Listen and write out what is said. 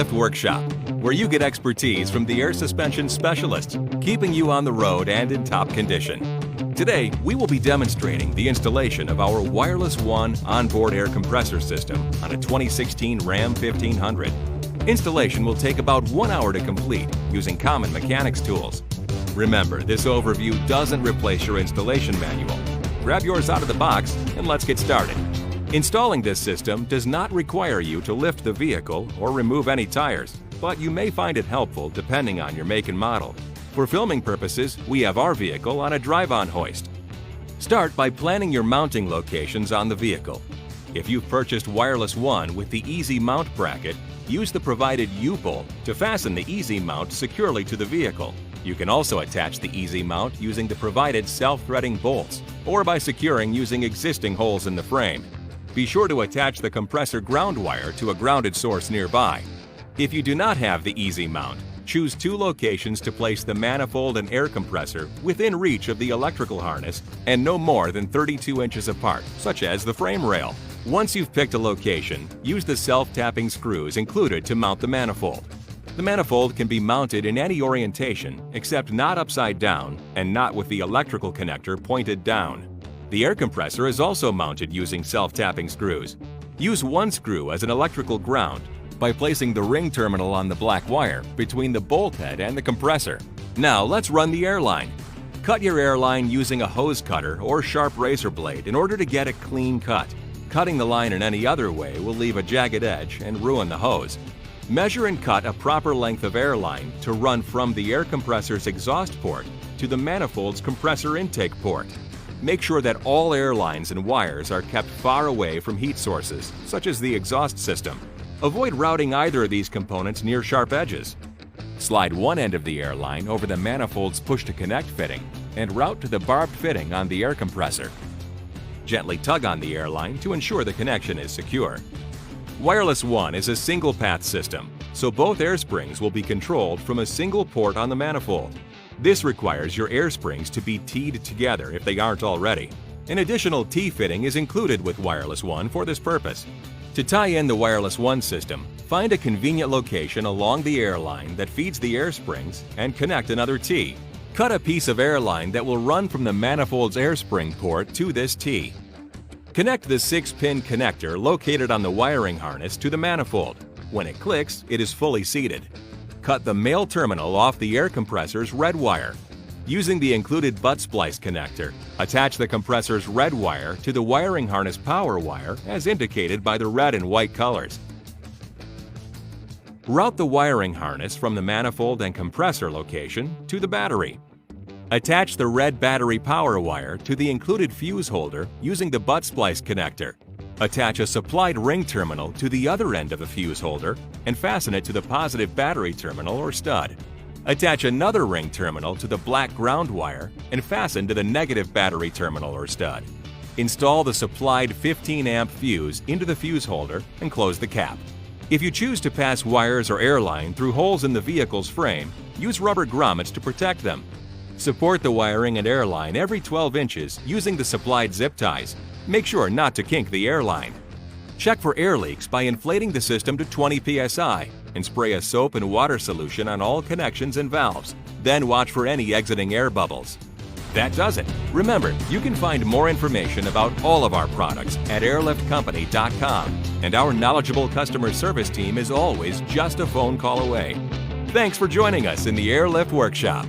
Airlift Workshop, where you get expertise from the air suspension specialists, keeping you on the road and in top condition. Today, we will be demonstrating the installation of our WirelessOne onboard air compressor system on a 2016 Ram 1500. Installation will take about 1 hour to complete using common mechanics tools. Remember, this overview doesn't replace your installation manual. Grab yours out of the box and let's get started. Installing this system does not require you to lift the vehicle or remove any tires, but you may find it helpful depending on your make and model. For filming purposes, we have our vehicle on a drive-on hoist. Start by planning your mounting locations on the vehicle. If you've purchased WirelessOne with the Easy Mount bracket, use the provided U-bolt to fasten the Easy Mount securely to the vehicle. You can also attach the Easy Mount using the provided self-threading bolts or by securing using existing holes in the frame. Be sure to attach the compressor ground wire to a grounded source nearby. If you do not have the Easy Mount, choose 2 locations to place the manifold and air compressor within reach of the electrical harness and no more than 32 inches apart, such as the frame rail. Once you've picked a location, use the self-tapping screws included to mount the manifold. The manifold can be mounted in any orientation except not upside down and not with the electrical connector pointed down. The air compressor is also mounted using self-tapping screws. Use 1 screw as an electrical ground by placing the ring terminal on the black wire between the bolt head and the compressor. Now let's run the airline. Cut your airline using a hose cutter or sharp razor blade in order to get a clean cut. Cutting the line in any other way will leave a jagged edge and ruin the hose. Measure and cut a proper length of airline to run from the air compressor's exhaust port to the manifold's compressor intake port. Make sure that all airlines and wires are kept far away from heat sources, such as the exhaust system. Avoid routing either of these components near sharp edges. Slide one end of the airline over the manifold's push-to-connect fitting and route to the barbed fitting on the air compressor. Gently tug on the airline to ensure the connection is secure. WirelessOne is a single-path system, so both air springs will be controlled from a single port on the manifold. This requires your air springs to be teed together if they aren't already. An additional T-fitting is included with WirelessOne for this purpose. To tie in the WirelessOne system, find a convenient location along the airline that feeds the air springs and connect another T. Cut a piece of airline that will run from the manifold's air spring port to this T. Connect the 6-pin connector located on the wiring harness to the manifold. When it clicks, it is fully seated. Cut the male terminal off the air compressor's red wire. Using the included butt splice connector, attach the compressor's red wire to the wiring harness power wire as indicated by the red and white colors. Route the wiring harness from the manifold and compressor location to the battery. Attach the red battery power wire to the included fuse holder using the butt splice connector. Attach a supplied ring terminal to the other end of the fuse holder and fasten it to the positive battery terminal or stud. Attach another ring terminal to the black ground wire and fasten to the negative battery terminal or stud. Install the supplied 15-amp fuse into the fuse holder and close the cap. If you choose to pass wires or airline through holes in the vehicle's frame, use rubber grommets to protect them. Support the wiring and airline every 12 inches using the supplied zip ties. Make sure not to kink the airline. Check for air leaks by inflating the system to 20 psi and spray a soap and water solution on all connections and valves. Then watch for any exiting air bubbles. That does it. Remember, you can find more information about all of our products at airliftcompany.com, and our knowledgeable customer service team is always just a phone call away. Thanks for joining us in the Airlift Workshop.